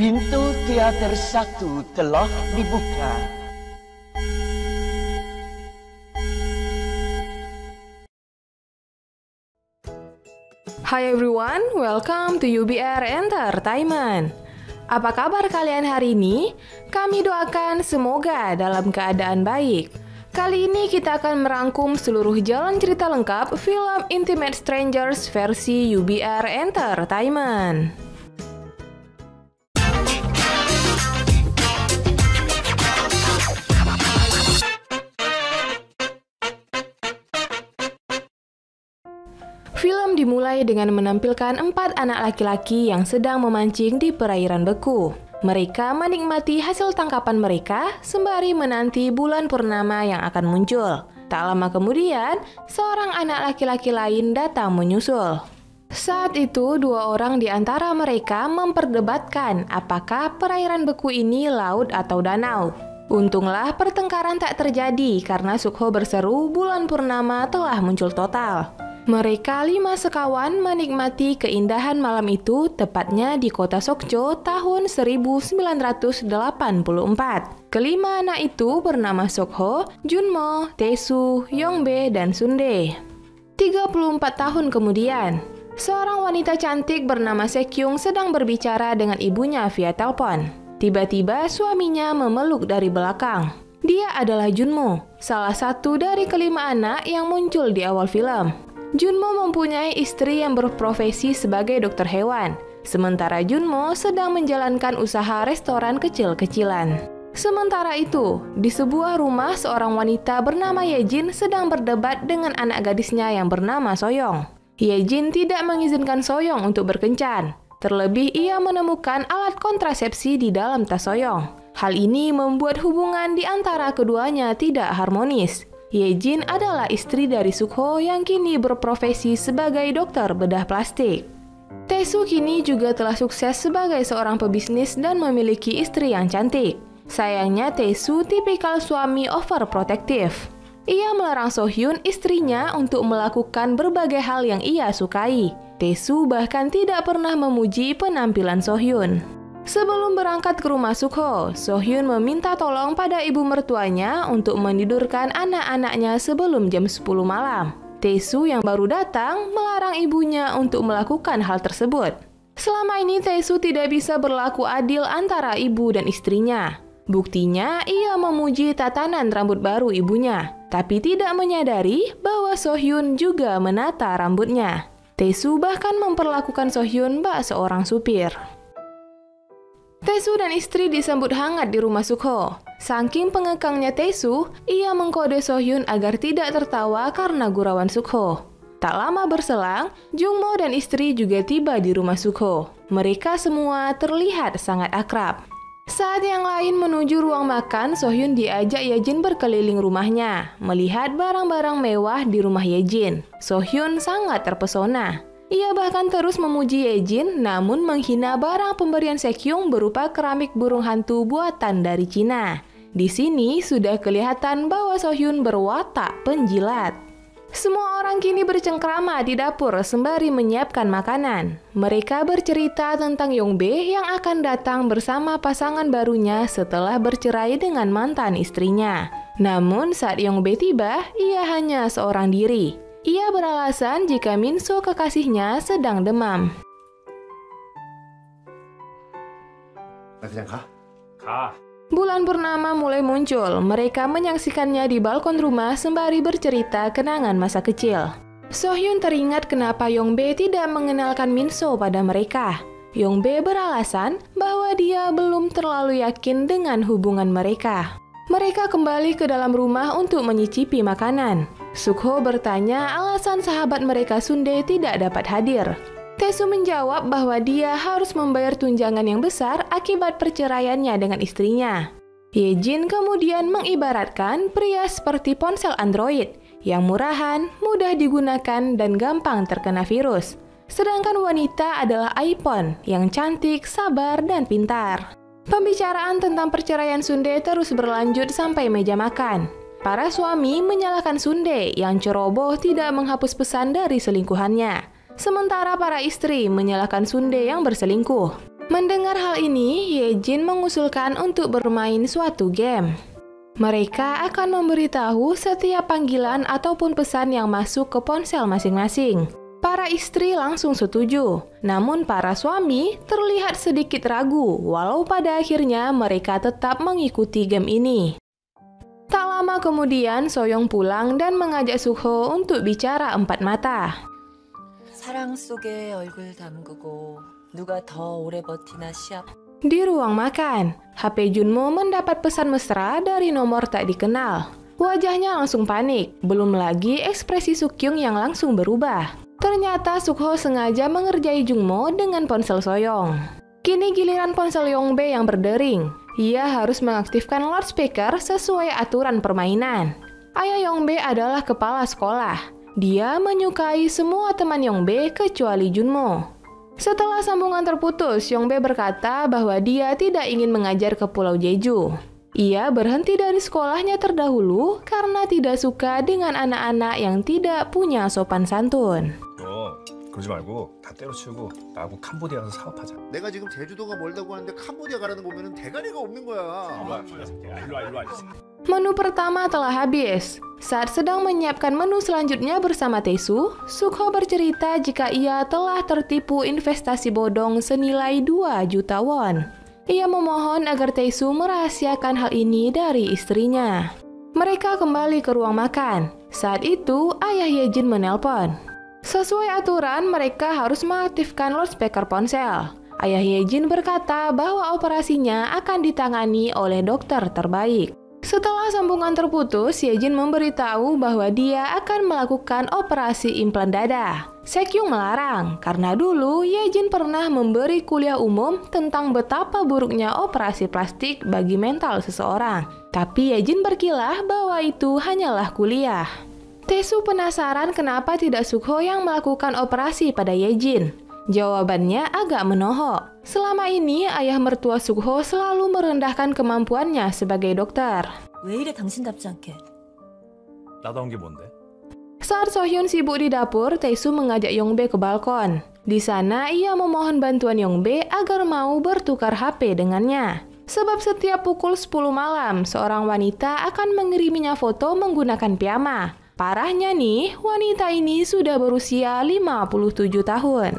Pintu teater 1 telah dibuka. Hi everyone, welcome to UBR Entertainment. Apa kabar kalian hari ini? Kami doakan semoga dalam keadaan baik. Kali ini kita akan merangkum seluruh jalan cerita lengkap film Intimate Strangers versi UBR Entertainment. Film dimulai dengan menampilkan 4 anak laki-laki yang sedang memancing di perairan beku. Mereka menikmati hasil tangkapan mereka sembari menanti bulan purnama yang akan muncul. Tak lama kemudian, seorang anak laki-laki lain datang menyusul. Saat itu, 2 orang di antara mereka memperdebatkan apakah perairan beku ini laut atau danau. Untunglah pertengkaran tak terjadi karena Sukho berseru bulan purnama telah muncul total. Mereka 5 sekawan menikmati keindahan malam itu tepatnya di kota Sokcho tahun 1984. Kelima anak itu bernama Sukho, Junmo, Taesu, Yongbae, dan Sundae. 34 tahun kemudian, seorang wanita cantik bernama Sekyung sedang berbicara dengan ibunya via telepon. Tiba-tiba suaminya memeluk dari belakang. Dia adalah Junmo, salah satu dari kelima anak yang muncul di awal film. Junmo mempunyai istri yang berprofesi sebagai dokter hewan, sementara Junmo sedang menjalankan usaha restoran kecil-kecilan. Sementara itu, di sebuah rumah seorang wanita bernama Yejin sedang berdebat dengan anak gadisnya yang bernama Soyoung. Yejin tidak mengizinkan Soyoung untuk berkencan, terlebih ia menemukan alat kontrasepsi di dalam tas Soyoung. Hal ini membuat hubungan di antara keduanya tidak harmonis. Yejin adalah istri dari Sukho yang kini berprofesi sebagai dokter bedah plastik. Taesu kini juga telah sukses sebagai seorang pebisnis dan memiliki istri yang cantik. Sayangnya Taesu tipikal suami overprotective. Ia melarang Sohyun istrinya untuk melakukan berbagai hal yang ia sukai. Taesu bahkan tidak pernah memuji penampilan Sohyun. Sebelum berangkat ke rumah Sukho, Sohyun meminta tolong pada ibu mertuanya untuk menidurkan anak-anaknya sebelum jam 10 malam. Taesu yang baru datang melarang ibunya untuk melakukan hal tersebut. Selama ini Taesu tidak bisa berlaku adil antara ibu dan istrinya. Buktinya, ia memuji tatanan rambut baru ibunya, tapi tidak menyadari bahwa Sohyun juga menata rambutnya. Taesu bahkan memperlakukan Sohyun bak seorang supir. Taesu dan istri disambut hangat di rumah Sukho. Saking pengekangnya Taesu, ia mengkode Sohyun agar tidak tertawa karena gurauan Sukho. Tak lama berselang, Jungmo dan istri juga tiba di rumah Sukho. Mereka semua terlihat sangat akrab. Saat yang lain menuju ruang makan, Sohyun diajak Yejin berkeliling rumahnya, melihat barang-barang mewah di rumah Yejin. Sohyun sangat terpesona. Ia bahkan terus memuji Yejin, namun menghina barang pemberian Sekyung berupa keramik burung hantu buatan dari Cina. Di sini sudah kelihatan bahwa Sohyun berwatak penjilat. Semua orang kini bercengkrama di dapur sembari menyiapkan makanan. Mereka bercerita tentang Yongbae yang akan datang bersama pasangan barunya setelah bercerai dengan mantan istrinya. Namun saat Yongbae tiba, ia hanya seorang diri. Ia beralasan jika Minso kekasihnya sedang demam. Bulan purnama mulai muncul. Mereka menyaksikannya di balkon rumah sembari bercerita kenangan masa kecil. Sohyun teringat kenapa Yongbae tidak mengenalkan Minso pada mereka. Yongbae beralasan bahwa dia belum terlalu yakin dengan hubungan mereka. Mereka kembali ke dalam rumah untuk menyicipi makanan. Sukho bertanya alasan sahabat mereka Sundae tidak dapat hadir. Taesu menjawab bahwa dia harus membayar tunjangan yang besar akibat perceraiannya dengan istrinya. Yejin kemudian mengibaratkan pria seperti ponsel Android yang murahan, mudah digunakan, dan gampang terkena virus. Sedangkan wanita adalah iPhone yang cantik, sabar, dan pintar. Pembicaraan tentang perceraian Sundae terus berlanjut sampai meja makan. Para suami menyalahkan Sundae yang ceroboh tidak menghapus pesan dari selingkuhannya. Sementara para istri menyalahkan Sundae yang berselingkuh. Mendengar hal ini, Yejin mengusulkan untuk bermain suatu game. Mereka akan memberitahu setiap panggilan ataupun pesan yang masuk ke ponsel masing-masing. Para istri langsung setuju, namun para suami terlihat sedikit ragu, walau pada akhirnya mereka tetap mengikuti game ini. Tak lama kemudian, Soyoung pulang dan mengajak Sukho untuk bicara empat mata. 사랑 속에 얼굴 담그고 누가 더 오래 버티나 시합. Di ruang makan, HP Junmo mendapat pesan mesra dari nomor tak dikenal. Wajahnya langsung panik, belum lagi ekspresi Sukyung yang langsung berubah. Ternyata Sukho sengaja mengerjai Jungmo dengan ponsel Soyoung. Kini giliran ponsel Yongbae yang berdering. Ia harus mengaktifkan loudspeaker sesuai aturan permainan. Ayah Yongbae adalah kepala sekolah. Dia menyukai semua teman Yongbae kecuali Junmo. Setelah sambungan terputus, Yongbae berkata bahwa dia tidak ingin mengajar ke Pulau Jeju. Ia berhenti dari sekolahnya terdahulu karena tidak suka dengan anak-anak yang tidak punya sopan santun. 그러지 말고 다 때려치우고 나하고 캄보디아 가서 사업하자. 내가 지금 제주도가 멀다고 하는데 캄보디아 가라는 거 보면은 대가리가 없는 거야. 일로 와. Menu pertama telah habis. Saat sedang menyiapkan menu selanjutnya bersama Taesu, Sukho bercerita jika ia telah tertipu investasi bodong senilai 2 juta won. Ia memohon agar Taesu merahasiakan hal ini dari istrinya. Mereka kembali ke ruang makan. Saat itu, ayah Yejin menelpon. Sesuai aturan, mereka harus mengaktifkan loudspeaker ponsel. Ayah Yejin berkata bahwa operasinya akan ditangani oleh dokter terbaik. Setelah sambungan terputus, Yejin memberitahu bahwa dia akan melakukan operasi implan dada. Sekyung melarang, karena dulu Yejin pernah memberi kuliah umum tentang betapa buruknya operasi plastik bagi mental seseorang. Tapi Yejin berkilah bahwa itu hanyalah kuliah. Taesu penasaran kenapa tidak Sukho yang melakukan operasi pada Yejin. Jawabannya agak menohok. Selama ini, ayah mertua Sukho selalu merendahkan kemampuannya sebagai dokter. 왜 이래 당신답지 않게. 나다운 게 뭔데? Saat Sohyun sibuk di dapur, Taesu mengajak Yongbae ke balkon. Di sana, ia memohon bantuan Yongbae agar mau bertukar HP dengannya. Sebab setiap pukul 10 malam, seorang wanita akan mengiriminya foto menggunakan piyama. Parahnya nih, wanita ini sudah berusia 57 tahun.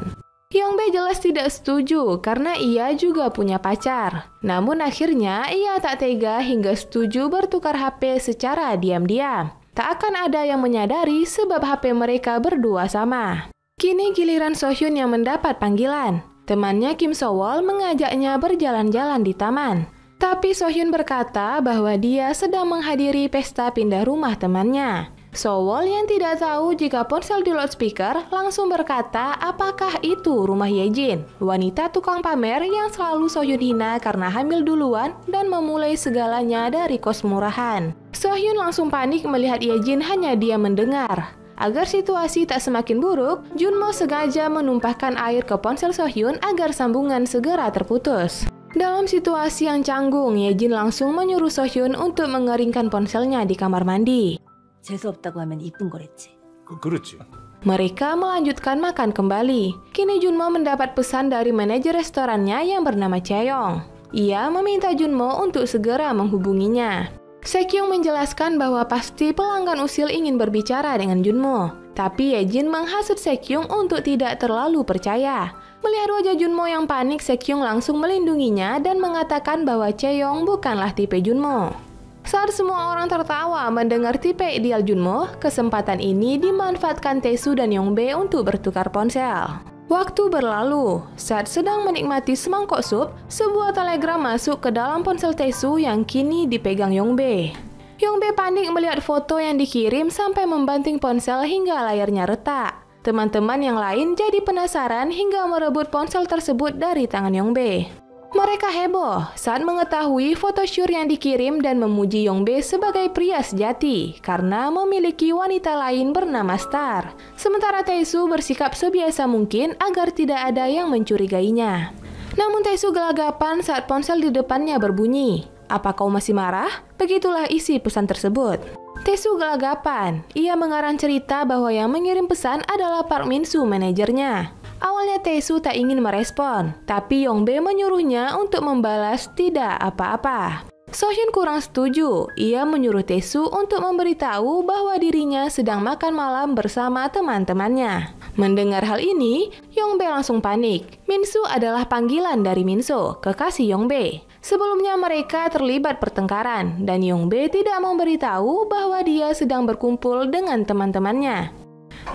Yongbae jelas tidak setuju karena ia juga punya pacar. Namun akhirnya ia tak tega hingga setuju bertukar HP secara diam-diam. Tak akan ada yang menyadari sebab HP mereka berdua sama. Kini giliran Sohyun yang mendapat panggilan. Temannya Kim So-wol mengajaknya berjalan-jalan di taman. Tapi Sohyun berkata bahwa dia sedang menghadiri pesta pindah rumah temannya. So-wol yang tidak tahu jika ponsel di loudspeaker langsung berkata apakah itu rumah Yejin, wanita tukang pamer yang selalu Sohyun hina karena hamil duluan dan memulai segalanya dari kos murahan. Sohyun langsung panik melihat Yejin hanya diam mendengar. Agar situasi tak semakin buruk, Junmo sengaja menumpahkan air ke ponsel Sohyun agar sambungan segera terputus. Dalam situasi yang canggung, Yejin langsung menyuruh Sohyun untuk mengeringkan ponselnya di kamar mandi. 재수 없다고 하면 이쁜 거랬지. 그렇지. Mereka melanjutkan makan kembali. Kini Junmo mendapat pesan dari manajer restorannya yang bernama Chaeyoung. Ia meminta Junmo untuk segera menghubunginya. Sekyung menjelaskan bahwa pasti pelanggan usil ingin berbicara dengan Junmo. Tapi Yejin menghasut Sekyung untuk tidak terlalu percaya. Melihat wajah Junmo yang panik, Sekyung langsung melindunginya dan mengatakan bahwa Chaeyoung bukanlah tipe Junmo. Saat semua orang tertawa mendengar tipe ideal Junmo, kesempatan ini dimanfaatkan Taesu dan Yongbae untuk bertukar ponsel. Waktu berlalu, saat sedang menikmati semangkok sup, sebuah telegram masuk ke dalam ponsel Taesu yang kini dipegang Yongbae. Yongbae panik melihat foto yang dikirim sampai membanting ponsel hingga layarnya retak. Teman-teman yang lain jadi penasaran hingga merebut ponsel tersebut dari tangan Yongbae. Mereka heboh saat mengetahui foto syur yang dikirim dan memuji Yongbae sebagai pria sejati karena memiliki wanita lain bernama Star. Sementara Taesu bersikap sebiasa mungkin agar tidak ada yang mencurigainya. Namun Taesu gelagapan saat ponsel di depannya berbunyi. "Apa kau masih marah?" Begitulah isi pesan tersebut. Taesu gelagapan. Ia mengarang cerita bahwa yang mengirim pesan adalah Park Min-soo, manajernya. Awalnya Tae-soo tak ingin merespon, tapi Yong-bae menyuruhnya untuk membalas tidak apa-apa. So-hyun kurang setuju. Ia menyuruh Tae-soo untuk memberitahu bahwa dirinya sedang makan malam bersama teman-temannya. Mendengar hal ini, Yong-bae langsung panik. Min-soo adalah panggilan dari Min-soo, kekasih Yong-bae. Sebelumnya mereka terlibat pertengkaran, dan Yong-bae tidak memberitahu bahwa dia sedang berkumpul dengan teman-temannya.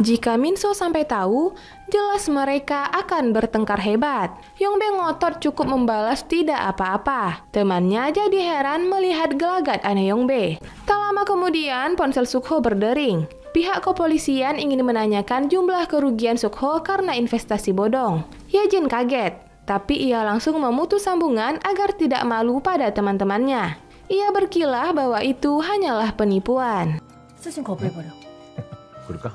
Jika Min-soo sampai tahu, jelas mereka akan bertengkar hebat. Yong-bae ngotot cukup membalas tidak apa-apa. Temannya jadi heran melihat gelagat aneh Yong-bae. Tak lama kemudian, ponsel Suk-ho berdering. Pihak kepolisian ingin menanyakan jumlah kerugian Suk-ho karena investasi bodong. Ye-jin kaget, tapi ia langsung memutus sambungan agar tidak malu pada teman-temannya. Ia berkilah bahwa itu hanyalah penipuan. 수신 거부해버려. 그럴까?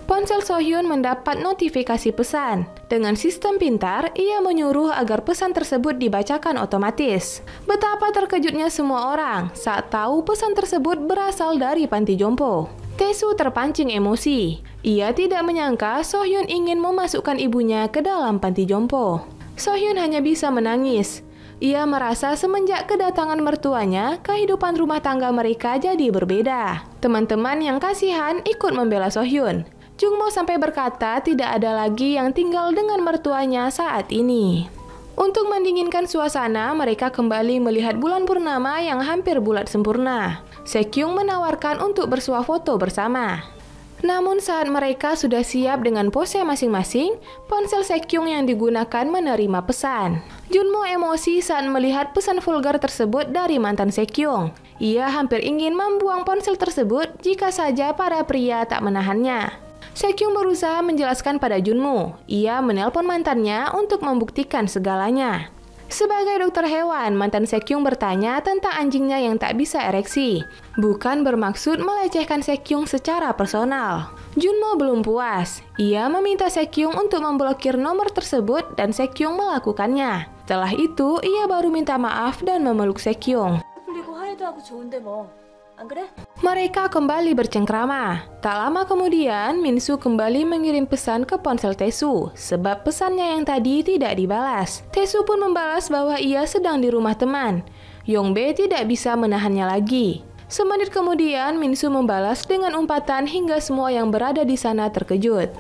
Ponsel So-hyun mendapat notifikasi pesan. Dengan sistem pintar, ia menyuruh agar pesan tersebut dibacakan otomatis. Betapa terkejutnya semua orang saat tahu pesan tersebut berasal dari panti jompo. Tae-soo terpancing emosi. Ia tidak menyangka So-hyun ingin memasukkan ibunya ke dalam panti jompo. So-hyun hanya bisa menangis. Ia merasa semenjak kedatangan mertuanya, kehidupan rumah tangga mereka jadi berbeda. Teman-teman yang kasihan ikut membela So-hyun. Jungmo sampai berkata tidak ada lagi yang tinggal dengan mertuanya saat ini. Untuk mendinginkan suasana, mereka kembali melihat bulan purnama yang hampir bulat sempurna. Sekyung menawarkan untuk bersuah foto bersama. Namun saat mereka sudah siap dengan pose masing-masing, ponsel Sekyung yang digunakan menerima pesan. Junmo emosi saat melihat pesan vulgar tersebut dari mantan Sekyung. Ia hampir ingin membuang ponsel tersebut jika saja para pria tak menahannya. Sekyung berusaha menjelaskan pada Junmo. Ia menelpon mantannya untuk membuktikan segalanya. Sebagai dokter hewan, mantan Sekyung bertanya tentang anjingnya yang tak bisa ereksi. Bukan bermaksud melecehkan Sekyung secara personal. Junmo belum puas. Ia meminta Sekyung untuk memblokir nomor tersebut dan Sekyung melakukannya. Setelah itu, ia baru minta maaf dan memeluk Sekyung. 풀리고 화해도 하고 좋은데 뭐. 안 그래? Mereka kembali bercengkrama. Tak lama kemudian, Min-soo kembali mengirim pesan ke ponsel Tae-soo sebab pesannya yang tadi tidak dibalas. Tae-soo pun membalas bahwa ia sedang di rumah teman. Yong-bae tidak bisa menahannya lagi. Semenit kemudian, Min-soo membalas dengan umpatan hingga semua yang berada di sana terkejut.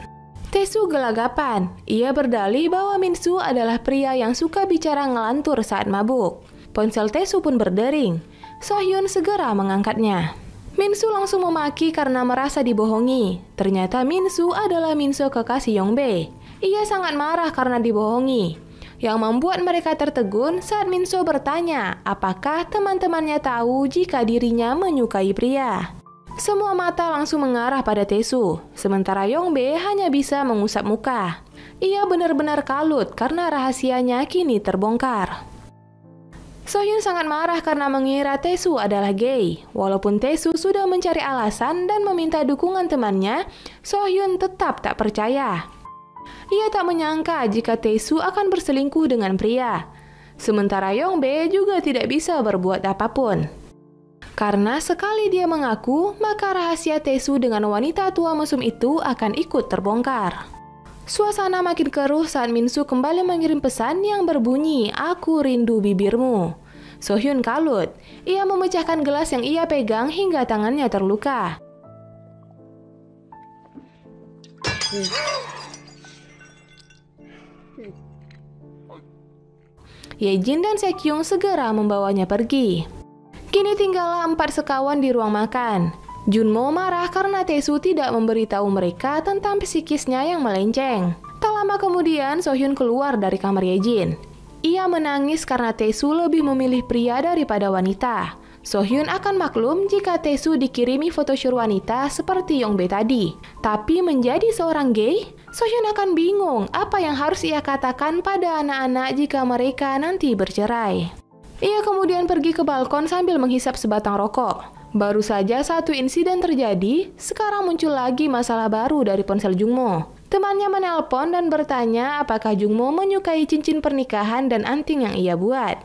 Tae-soo gelagapan. Ia berdalih bahwa Min-soo adalah pria yang suka bicara ngelantur saat mabuk. Ponsel Tae-soo pun berdering. So-hyun segera mengangkatnya. Min-soo langsung memaki karena merasa dibohongi. Ternyata Min-soo adalah Min-soo kekasih Yong-bae. Ia sangat marah karena dibohongi. Yang membuat mereka tertegun saat Min-soo bertanya apakah teman-temannya tahu jika dirinya menyukai pria. Semua mata langsung mengarah pada Tae-soo, sementara Yong-bae hanya bisa mengusap muka. Ia benar-benar kalut karena rahasianya kini terbongkar. So-hyun sangat marah karena mengira Tae-soo adalah gay. Walaupun Tae-soo sudah mencari alasan dan meminta dukungan temannya, So-hyun tetap tak percaya. Ia tak menyangka jika Tae-soo akan berselingkuh dengan pria. Sementara Yong-bae juga tidak bisa berbuat apapun. Karena sekali dia mengaku, maka rahasia Tae-soo dengan wanita tua mesum itu akan ikut terbongkar. Suasana makin keruh saat Min-soo kembali mengirim pesan yang berbunyi, "Aku rindu bibirmu." So-hyun kalut. Ia memecahkan gelas yang ia pegang hingga tangannya terluka. Ye-jin dan Sekyung segera membawanya pergi. Kini tinggallah 4 sekawan di ruang makan. Junmo marah karena Tae-soo tidak memberitahu mereka tentang psikisnya yang melenceng. Tak lama kemudian, So-hyun keluar dari kamar Ye-jin. Ia menangis karena Tae-soo lebih memilih pria daripada wanita. So-hyun akan maklum jika Tae-soo dikirimi foto syur wanita seperti Yong-bae tadi. Tapi menjadi seorang gay, So-hyun akan bingung apa yang harus ia katakan pada anak-anak jika mereka nanti bercerai. Ia kemudian pergi ke balkon sambil menghisap sebatang rokok. Baru saja satu insiden terjadi, sekarang muncul lagi masalah baru dari ponsel Jungmo. Temannya menelpon dan bertanya apakah Jungmo menyukai cincin pernikahan dan anting yang ia buat.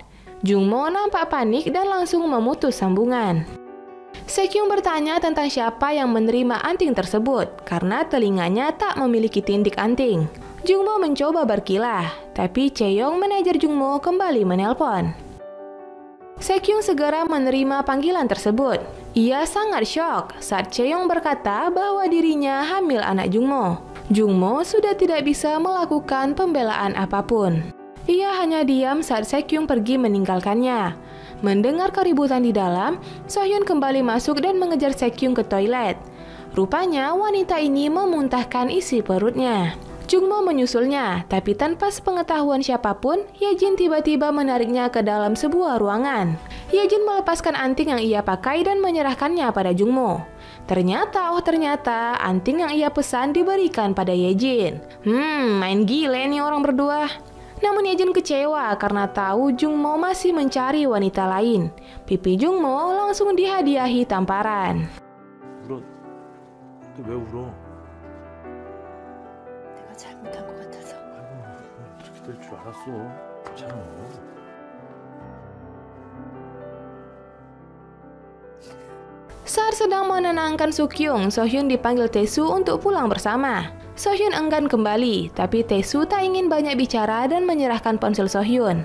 Jungmo nampak panik dan langsung memutus sambungan. Sekyung bertanya tentang siapa yang menerima anting tersebut karena telinganya tak memiliki tindik anting. Jungmo mencoba berkilah, tapi Chaeyoung, manajer Jungmo, kembali menelpon. Sekyung segera menerima panggilan tersebut. Ia sangat syok saat Chaeyoung berkata bahwa dirinya hamil anak Jungmo. Jungmo sudah tidak bisa melakukan pembelaan apapun. Ia hanya diam saat Sekyung pergi meninggalkannya. Mendengar keributan di dalam, Sohyun kembali masuk dan mengejar Sekyung ke toilet. Rupanya wanita ini memuntahkan isi perutnya. Jungmo menyusulnya, tapi tanpa sepengetahuan siapapun, Yejin tiba-tiba menariknya ke dalam sebuah ruangan. Yejin melepaskan anting yang ia pakai dan menyerahkannya pada Jungmo. Ternyata anting yang ia pesan diberikan pada Yejin. Main gile nih orang berdua. Namun Yejin kecewa karena tahu Jungmo masih mencari wanita lain. Pipi Jungmo langsung dihadiahi tamparan. 울어. 또 왜 울어? 내가 잘못한 것 같아서. 이렇게 될 줄 알았어. 괜찮아. Saat sedang menenangkan Sukyung, Sohyun dipanggil Taesu untuk pulang bersama. Sohyun enggan kembali, tapi Taesu tak ingin banyak bicara dan menyerahkan ponsel Sohyun.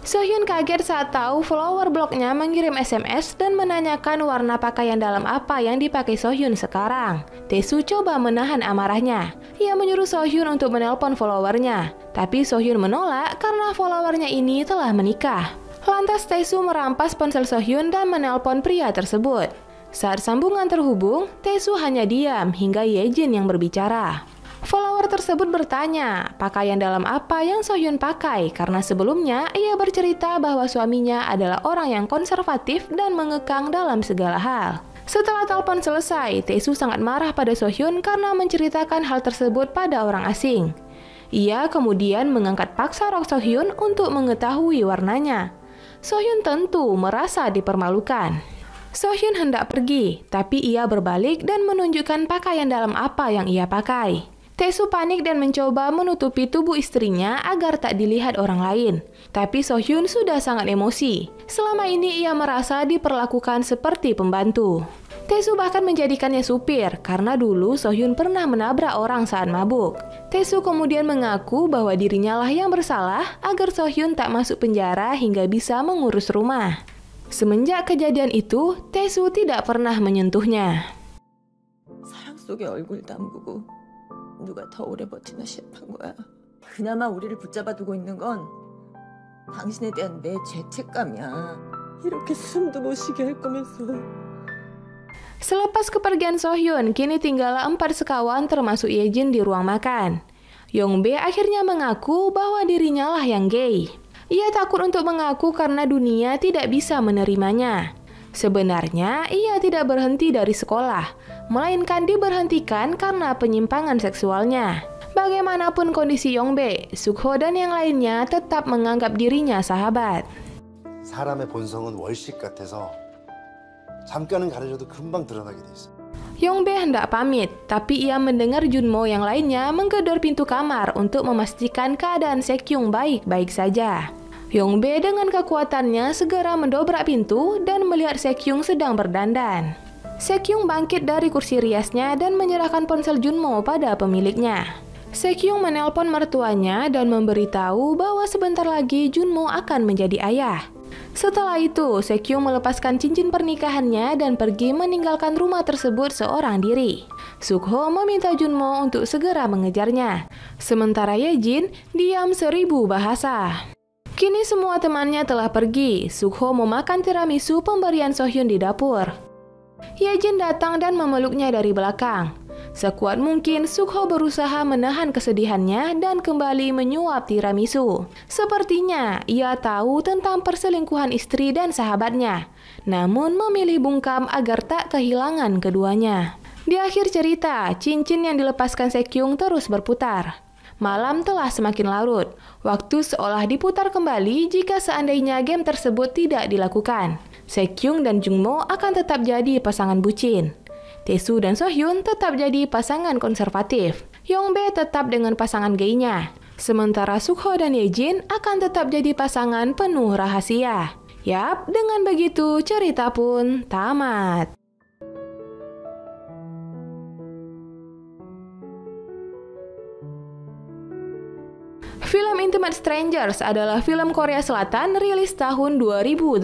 Sohyun kaget saat tahu follower blognya mengirim SMS dan menanyakan warna pakaian dalam apa yang dipakai Sohyun sekarang. Taesu coba menahan amarahnya. Ia menyuruh Sohyun untuk menelpon followernya, tapi Sohyun menolak karena followernya ini telah menikah. Lantas Taesu merampas ponsel Sohyun dan menelpon pria tersebut. Saat sambungan terhubung, Taesu hanya diam hingga Yejin yang berbicara. Follower tersebut bertanya pakaian dalam apa yang Sohyun pakai karena sebelumnya ia bercerita bahwa suaminya adalah orang yang konservatif dan mengekang dalam segala hal. Setelah telepon selesai, Taesu sangat marah pada Sohyun karena menceritakan hal tersebut pada orang asing. Ia kemudian mengangkat paksa rok Sohyun untuk mengetahui warnanya. Sohyun tentu merasa dipermalukan. Sohyun hendak pergi, tapi ia berbalik dan menunjukkan pakaian dalam apa yang ia pakai. Taesu panik dan mencoba menutupi tubuh istrinya agar tak dilihat orang lain. Tapi Sohyun sudah sangat emosi. Selama ini ia merasa diperlakukan seperti pembantu. Taesu bahkan menjadikannya supir karena dulu Sohyun pernah menabrak orang saat mabuk. Taesu kemudian mengaku bahwa dirinya lah yang bersalah agar Sohyun tak masuk penjara hingga bisa mengurus rumah. Semenjak kejadian itu, Taesu tidak pernah menyentuhnya. 사랑 속에 얼굴 담그고 누가 더 오래 버티나 시합한 거야. 그나마 우리를 붙잡아두고 있는 건 당신에 대한 내 죄책감이야. 이렇게 숨도 못 쉬게 할 거면서. Selepas kepergian Sohyun, kini tinggallah 4 sekawan termasuk Yejin di ruang makan. Yongbae akhirnya mengaku bahwa dirinya lah yang gay. Ia takut untuk mengaku karena dunia tidak bisa menerimanya. Sebenarnya, ia tidak berhenti dari sekolah, melainkan diberhentikan karena penyimpangan seksualnya. Bagaimanapun kondisi Yongbae, Sukho dan yang lainnya tetap menganggap dirinya sahabat. 사람의 본성은 월식 같아서 잠깐은 가려져도 금방 드러나게 돼 있어. Yongbae hendak pamit, tapi ia mendengar Junmo yang lainnya menggedor pintu kamar untuk memastikan keadaan Sekyung baik-baik saja. Yongbae dengan kekuatannya segera mendobrak pintu dan melihat Sekyung sedang berdandan. Sekyung bangkit dari kursi riasnya dan menyerahkan ponsel Junmo pada pemiliknya. Sekyung menelpon mertuanya dan memberitahu bahwa sebentar lagi Junmo akan menjadi ayah. Setelah itu, Sekyung melepaskan cincin pernikahannya dan pergi meninggalkan rumah tersebut seorang diri. Sukho meminta Junmo untuk segera mengejarnya. Sementara Yejin diam 1000 bahasa. Kini semua temannya telah pergi. Sukho memakan tiramisu pemberian Sohyun di dapur. Yejin datang dan memeluknya dari belakang. Sekuat mungkin, Sukho berusaha menahan kesedihannya dan kembali menyuap tiramisu. Sepertinya, ia tahu tentang perselingkuhan istri dan sahabatnya, namun memilih bungkam agar tak kehilangan keduanya. Di akhir cerita, cincin yang dilepaskan Sekyung terus berputar. Malam telah semakin larut. Waktu seolah diputar kembali jika seandainya game tersebut tidak dilakukan. Sekyung dan Jungmo akan tetap jadi pasangan bucin. Taesu dan Sohyun tetap jadi pasangan konservatif. Yongbae tetap dengan pasangan gaynya. Sementara Sukho dan Yejin akan tetap jadi pasangan penuh rahasia. Yap, dengan begitu cerita pun tamat. Film Intimate Strangers adalah film Korea Selatan rilis tahun 2018.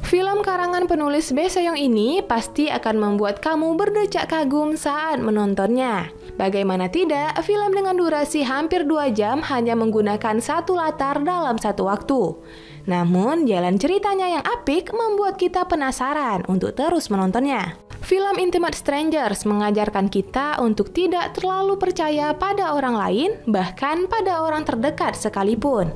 Film karangan penulis Bae Seong ini pasti akan membuat kamu berdecak kagum saat menontonnya. Bagaimana tidak, film dengan durasi hampir 2 jam hanya menggunakan satu latar dalam satu waktu. Namun, jalan ceritanya yang apik membuat kita penasaran untuk terus menontonnya. Film Intimate Strangers mengajarkan kita untuk tidak terlalu percaya pada orang lain, bahkan pada orang terdekat sekalipun.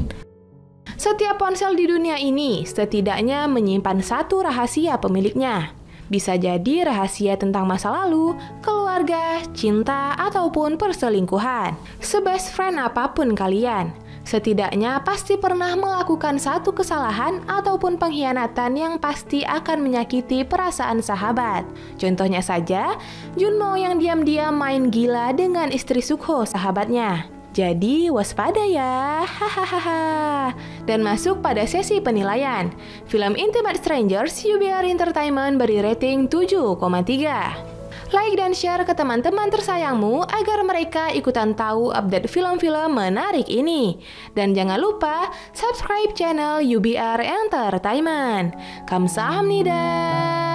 Setiap ponsel di dunia ini setidaknya menyimpan satu rahasia pemiliknya. Bisa jadi rahasia tentang masa lalu, keluarga, cinta, ataupun perselingkuhan. Sebest friend apapun kalian, setidaknya pasti pernah melakukan satu kesalahan ataupun pengkhianatan yang pasti akan menyakiti perasaan sahabat. Contohnya saja, Junmo yang diam-diam main gila dengan istri Sukho sahabatnya. Jadi waspada ya, hahaha. Dan masuk pada sesi penilaian. Film Intimate Strangers UBR Entertainment beri rating 7,3. Like dan share ke teman-teman tersayangmu agar mereka ikutan tahu update film-film menarik ini. Dan jangan lupa subscribe channel UBR Entertainment. Kamsahamnida.